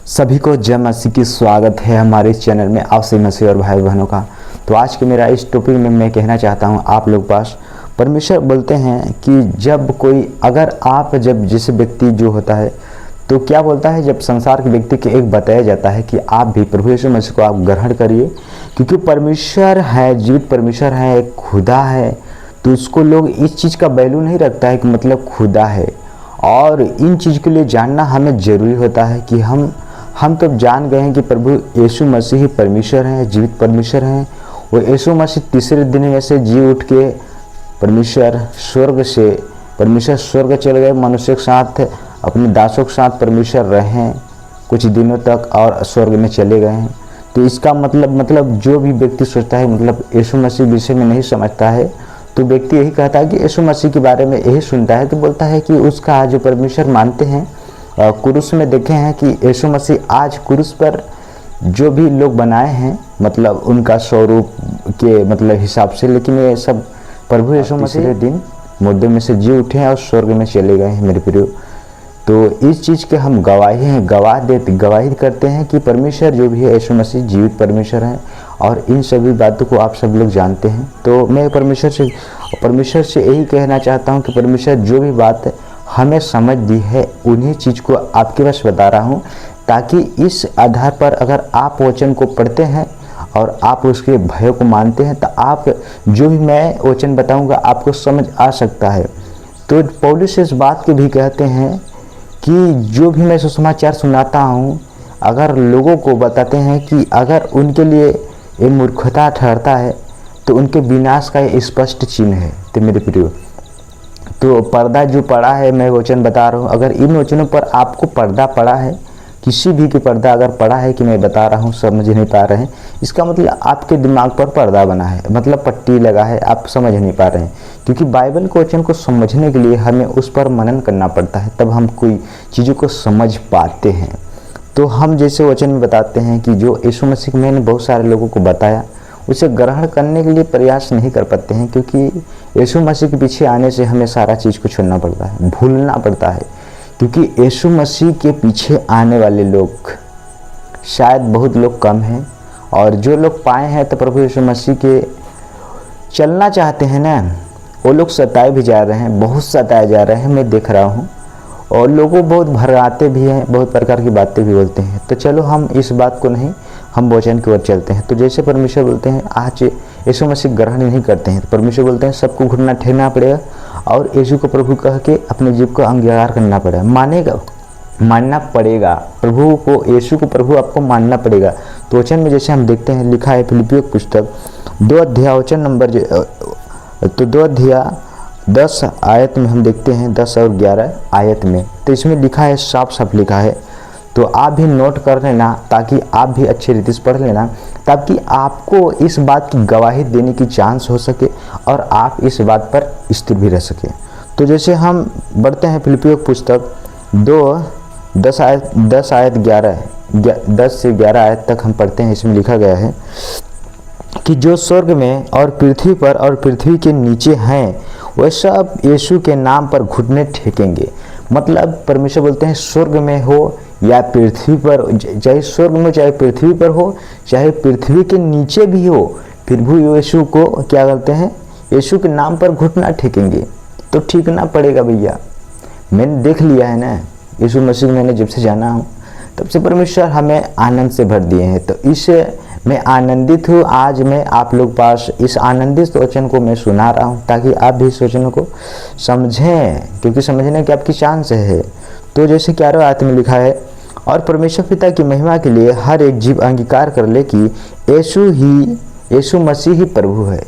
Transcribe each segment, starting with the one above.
सभी को जय मसीह की स्वागत है हमारे इस चैनल में आप सभी मसीह और भाई बहनों का। तो आज के मेरा इस टॉपिक में मैं कहना चाहता हूं आप लोग पास परमेश्वर बोलते हैं कि जब कोई जब जिस व्यक्ति जो होता है तो क्या बोलता है, जब संसार के व्यक्ति के एक बताया जाता है कि आप भी प्रभु यीशु मसीह को आप ग्रहण करिए क्योंकि परमेश्वर है, जीवित परमेश्वर है, एक खुदा है। तो उसको लोग इस चीज़ का वैल्यू नहीं रखता है कि मतलब खुदा है। और इन चीज़ के लिए जानना हमें ज़रूरी होता है कि हम तो जान गए हैं कि प्रभु यीशु मसीह ही परमेश्वर हैं, जीवित परमेश्वर हैं। वो यीशु मसीह तीसरे दिन में से जी उठ के परमेश्वर स्वर्ग चले गए, मनुष्य के साथ अपने दासों के साथ परमेश्वर रहे कुछ दिनों तक और स्वर्ग में चले गए हैं। तो इसका मतलब जो भी व्यक्ति सोचता है मतलब यीशु मसीह विषय में नहीं समझता है तो व्यक्ति यही कहता है कि यीशु मसीह के बारे में यही सुनता है तो बोलता है कि उसका जो परमेश्वर मानते हैं। क्रूस में देखे हैं कि यीशु मसीह आज क्रूस पर जो भी लोग बनाए हैं मतलब उनका स्वरूप के मतलब हिसाब से, लेकिन ये सब प्रभु यीशु मसीह दिन मुर्दों में से जी उठे हैं और स्वर्ग में चले गए हैं मेरे प्रियो। तो इस चीज़ के हम गवाही करते हैं कि परमेश्वर जो भी है यीशु मसीह जीवित परमेश्वर है और इन सभी बातों को आप सब लोग जानते हैं। तो मैं परमेश्वर से यही कहना चाहता हूँ कि परमेश्वर जो भी बात हमें समझ दी है उन्हीं चीज़ को आपके पास बता रहा हूँ ताकि इस आधार पर अगर आप वचन को पढ़ते हैं और आप उसके भय को मानते हैं तो आप जो भी मैं वचन बताऊँगा आपको समझ आ सकता है। तो पौलुस इस बात के भी कहते हैं कि जो भी मैं सुसमाचार सुनाता हूँ अगर लोगों को बताते हैं कि अगर उनके लिए ये मूर्खता ठहरता है तो उनके विनाश का ये स्पष्ट चिन्ह है। तो मेरे प्रियो, तो पर्दा जो पड़ा है मैं वचन बता रहा हूँ, अगर इन वचनों पर आपको पर्दा पड़ा है, किसी भी की पर्दा अगर पड़ा है कि मैं बता रहा हूँ समझ नहीं पा रहे हैं, इसका मतलब आपके दिमाग पर पर्दा बना है, मतलब पट्टी लगा है, आप समझ नहीं पा रहे हैं। क्योंकि बाइबल के वचन को समझने के लिए हमें उस पर मनन करना पड़ता है, तब हम कोई चीज़ों को समझ पाते हैं। तो हम जैसे वचन में बताते हैं कि जो यीशु मसीह मैंने बहुत सारे लोगों को बताया उसे ग्रहण करने के लिए प्रयास नहीं कर पाते हैं क्योंकि यीशु मसीह के पीछे आने से हमें सारा चीज़ को छोड़ना पड़ता है, भूलना पड़ता है। क्योंकि यीशु मसीह के पीछे आने वाले लोग शायद बहुत लोग कम हैं और जो लोग पाए हैं तो प्रभु यीशु मसीह के चलना चाहते हैं ना, वो लोग सताए भी जा रहे हैं, बहुत सताए जा रहे हैं, मैं देख रहा हूँ। और लोगों बहुत भरमाते भी हैं, बहुत प्रकार की बातें भी बोलते हैं। तो चलो हम इस बात को नहीं, हम वचन की ओर चलते हैं। तो जैसे परमेश्वर बोलते हैं आज यीशु मसीह ग्रहण नहीं करते हैं तो परमेश्वर बोलते हैं सबको घुटना टेकना पड़ेगा और यीशु को प्रभु कह के अपने जीव को अंगीकार करना पड़ेगा, मानना पड़ेगा प्रभु को, यीशु को प्रभु आपको मानना पड़ेगा। तो वचन में जैसे हम देखते हैं लिखा है फिलिपियों की पुस्तक 2 अध्याय वचन नंबर 2 अध्याय 10 आयत में हम देखते हैं 10 और 11 आयत में। तो इसमें लिखा है, साफ लिखा है, तो आप भी नोट कर लेना ताकि आप भी अच्छी रीति से पढ़ लेना ताकि आपको इस बात की गवाही देने की चांस हो सके और आप इस बात पर स्थिर भी रह सके। तो जैसे हम बढ़ते हैं फिलिपियों की पुस्तक 10 से 11 आयत तक हम पढ़ते हैं। इसमें लिखा गया है कि जो स्वर्ग में और पृथ्वी पर और पृथ्वी के नीचे हैं वह सब यीशु के नाम पर घुटने टेकेंगे। मतलब परमेश्वर बोलते हैं स्वर्ग में हो या पृथ्वी पर, चाहे स्वर्ग में चाहे पृथ्वी पर हो चाहे पृथ्वी के नीचे भी हो, फिर भी यीशु को क्या करते हैं, यीशु के नाम पर घुटना टेकेंगे। तो ठीकना पड़ेगा भैया, मैंने देख लिया है ना, यीशु मसीह मैंने जब से जाना हूँ तब से परमेश्वर हमें आनंद से भर दिए हैं। तो इससे मैं आनंदित हूँ। आज मैं आप लोग पास इस आनंदित वचन को मैं सुना रहा हूँ ताकि आप भी इस वचन को समझें, क्योंकि समझने की आपकी चांस है। तो जैसे 11 आयत में लिखा है, और परमेश्वर पिता की महिमा के लिए हर एक जीव अंगीकार कर ले कि यीशु मसीह ही प्रभु है।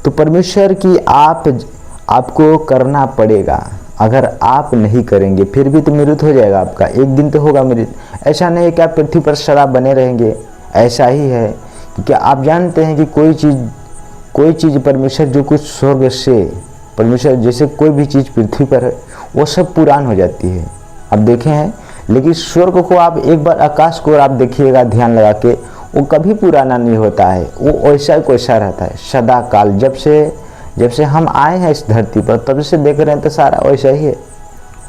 तो परमेश्वर की आपको करना पड़ेगा। अगर आप नहीं करेंगे फिर भी तो मृत्यु हो जाएगा आपका, एक दिन तो होगा मृत्यु। ऐसा नहीं है कि आप पृथ्वी पर सदा बने रहेंगे, ऐसा ही है क्योंकि आप जानते हैं कि कोई चीज़ परमेश्वर जो कुछ स्वर्ग से परमेश्वर जैसे कोई भी चीज़ पृथ्वी पर है वो सब पुरान हो जाती है, आप देखे हैं। लेकिन स्वर्ग को आप एक बार आकाश को आप देखिएगा ध्यान लगा के, वो कभी पुराना नहीं होता है, वो वैसा ही वैसा रहता है सदा काल। जब से हम आए हैं इस धरती पर तब से देख रहे हैं तो सारा वैसा ही है,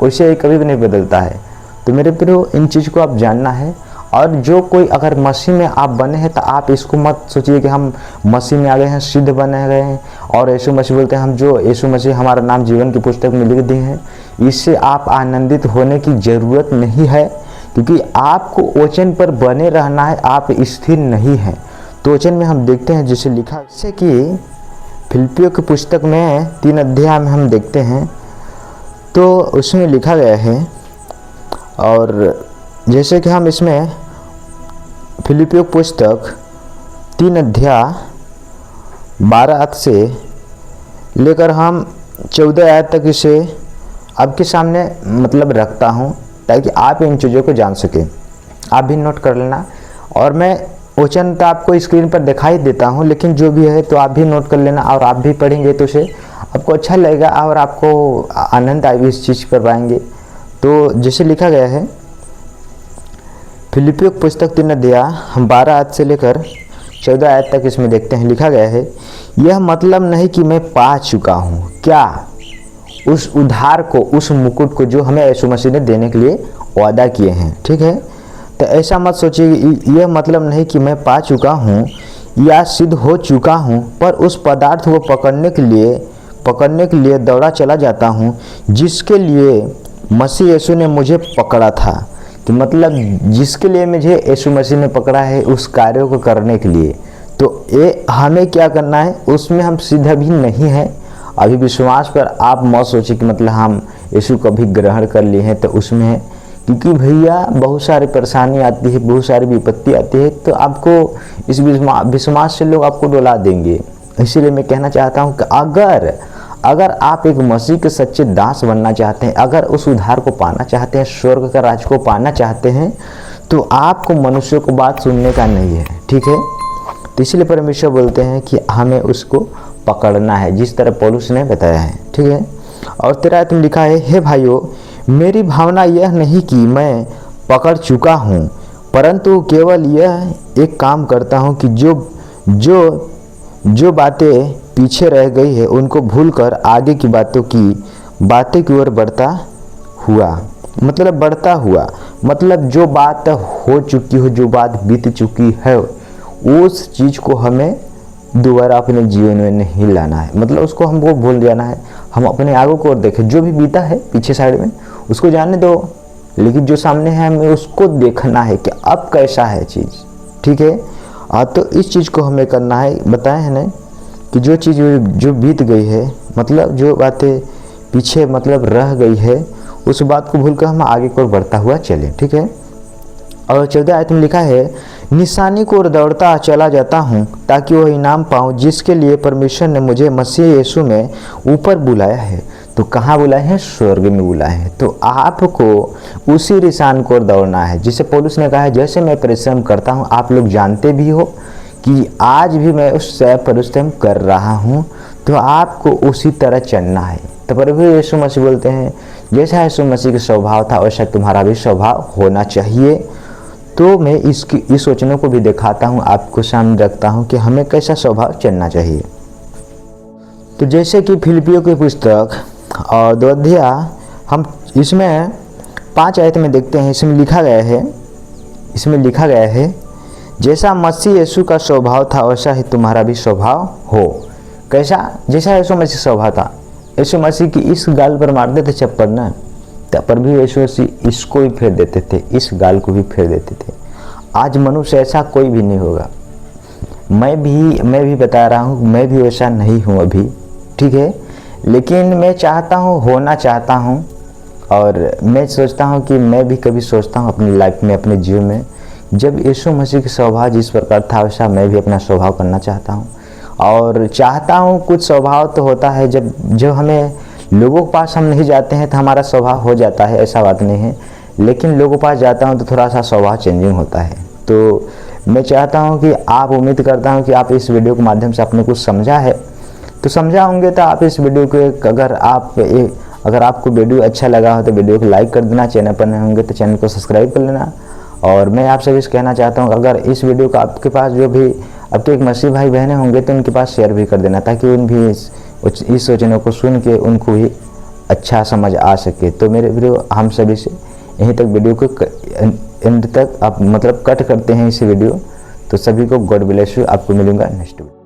वैसे ही कभी भी नहीं बदलता है। तो मेरे प्रियो इन चीज़ को आप जानना है और जो कोई अगर मसीह में आप बने हैं तो आप इसको मत सोचिए कि हम मसीह में आ गए हैं, सिद्ध बने गए हैं और यीशु मसीह बोलते हैं हम जो यीशु मसीह हमारा नाम जीवन की पुस्तक में लिख दिए हैं। इससे आप आनंदित होने की ज़रूरत नहीं है, क्योंकि आपको वचन पर बने रहना है, आप स्थिर नहीं हैं। तो वचन में हम देखते हैं जैसे लिखा, जैसे कि फिलिपियों की पुस्तक में 3 अध्याय में हम देखते हैं तो उसमें लिखा गया है, और जैसे कि हम इसमें फिलिपियों पुस्तक 3 अध्याय 12 आयत से लेकर हम 14 आयत तक इसे आपके सामने मतलब रखता हूँ, ताकि आप इन चीज़ों को जान सकें। आप भी नोट कर लेना, और मैं वचन तो आपको स्क्रीन पर दिखाई देता हूँ, लेकिन जो भी है तो आप भी नोट कर लेना, और आप भी पढ़ेंगे तो उसे आपको अच्छा लगेगा और आपको आनंद आएगी इस चीज़ पर पाएंगे। तो जैसे लिखा गया है फिलिपियों पुस्तक 3 अध्याय हम 12 आयत से लेकर 14 आयत तक इसमें देखते हैं। लिखा गया है, यह मतलब नहीं कि मैं पा चुका हूँ क्या उस उद्धार को, उस मुकुट को जो हमें यीशु मसीह ने देने के लिए वादा किए हैं। ठीक है, तो ऐसा मत सोचिए, यह मतलब नहीं कि मैं पा चुका हूँ या सिद्ध हो चुका हूँ, पर उस पदार्थ को पकड़ने के लिए दौड़ा चला जाता हूँ जिसके लिए मसीह यीशु ने मुझे पकड़ा था। कि मतलब जिसके लिए मुझे यीशु मसीह ने पकड़ा है उस कार्य को करने के लिए, तो ये हमें क्या करना है, उसमें हम सिद्ध भी नहीं है अभी। विश्वास पर आप मत सोचिए कि मतलब हम यीशु को भी ग्रहण कर लिए हैं तो उसमें है, क्योंकि भैया बहुत सारी परेशानी आती है, बहुत सारी विपत्ति आती है, तो आपको इस विश्वास से लोग आपको डुला देंगे। इसीलिए मैं कहना चाहता हूँ कि अगर आप एक मसीह के सच्चे दास बनना चाहते हैं, अगर उस उद्धार को पाना चाहते हैं, स्वर्ग का राज को पाना चाहते हैं, तो आपको मनुष्यों को बात सुनने का नहीं है। ठीक है, तो इसलिए परमेश्वर बोलते हैं कि हमें उसको पकड़ना है, जिस तरह पौलुस ने बताया है। ठीक है, और 13 आयत में लिखा है, हे भाइयों, मेरी भावना यह नहीं कि मैं पकड़ चुका हूँ, परंतु केवल यह एक काम करता हूँ कि जो बातें पीछे रह गई है उनको भूलकर आगे की बातें की ओर बढ़ता हुआ, मतलब जो बात हो चुकी हो, जो बात बीत चुकी है, उस चीज़ को हमें दोबारा अपने जीवन में नहीं लाना है। मतलब उसको हमको भूल जाना है, हम अपने आगे को ओर देखें। जो भी बीता है पीछे साइड में उसको जाने दो, लेकिन जो सामने है हमें उसको देखना है कि अब कैसा है चीज़। ठीक है, तो इस चीज़ को हमें करना है। बताए हैं ना कि जो चीज़ जो बीत गई है, मतलब जो बातें पीछे मतलब रह गई है, उस बात को भूलकर हम आगे को बढ़ता हुआ चले। ठीक है, और 14 आयत में लिखा है, निशानी को दौड़ता चला जाता हूँ ताकि वह इनाम पाऊँ जिसके लिए परमेश्वर ने मुझे मसीह यीशु में ऊपर बुलाया है। तो कहाँ बुलाए हैं? स्वर्ग में बुलाए हैं। तो आपको उसी निशान को दौड़ना है, जिसे पौलुस ने कहा है, जैसे मैं परिश्रम करता हूँ, आप लोग जानते भी हो कि आज भी मैं उससे परिश्रम कर रहा हूँ, तो आपको उसी तरह चलना है। तो प्रभु यीशु मसीह बोलते हैं, जैसा यीशु मसीह का स्वभाव था वैसा तुम्हारा भी स्वभाव होना चाहिए। तो मैं इस वचनों को भी दिखाता हूँ, आपको सामने रखता हूँ कि हमें कैसा स्वभाव चलना चाहिए। तो जैसे कि फिलिपियों की पुस्तक और 2 अध्याय हम इसमें 5 आयत में देखते हैं। इसमें लिखा गया है, जैसा मसीह यीशु का स्वभाव था वैसा ही तुम्हारा भी स्वभाव हो। कैसा? जैसा यीशु मसीह स्वभाव था। यीशु मसीह की इस गाल पर मारते थे चप्पल ना, पर भी यीशु मसीह इसको भी फेर देते थे, इस गाल को भी फेर देते थे। आज मनुष्य ऐसा कोई भी नहीं होगा। मैं भी बता रहा हूँ, मैं भी वैसा नहीं हूँ अभी। ठीक है, लेकिन मैं चाहता हूँ, होना चाहता हूँ, और मैं सोचता हूँ कि मैं भी कभी सोचता हूँ अपनी लाइफ में, अपने जीवन में, जब यीशु मसीह का स्वभाव जिस प्रकार था वैसा मैं भी अपना स्वभाव करना चाहता हूँ। और चाहता हूँ, कुछ स्वभाव तो होता है जब हमें लोगों के पास हम नहीं जाते हैं तो हमारा स्वभाव हो जाता है, ऐसा बात नहीं है, लेकिन लोगों के पास जाता हूँ तो थोड़ा सा स्वभाव चेंजिंग होता है। तो मैं चाहता हूँ कि आप, उम्मीद करता हूँ कि आप इस वीडियो के माध्यम से आपने कुछ समझा है, तो समझा होंगे तो आप इस वीडियो को, अगर आपको वीडियो अच्छा लगा हो तो वीडियो को लाइक कर देना, चैनल पर नए होंगे तो चैनल को सब्सक्राइब कर लेना। और मैं आप सभी से कहना चाहता हूँ, अगर इस वीडियो को आपके पास जो भी आपके एक मसीह भाई बहनें होंगे तो उनके पास शेयर भी कर देना, ताकि उन भी इस वचनों को सुन के उनको भी अच्छा समझ आ सके। तो मेरे वीडियो हम सभी से यहीं तक वीडियो को एंड तक आप मतलब कट करते हैं इस वीडियो। तो सभी को गॉड ब्लेस यू। आपको मिलूंगा नेक्स्ट वीडियो।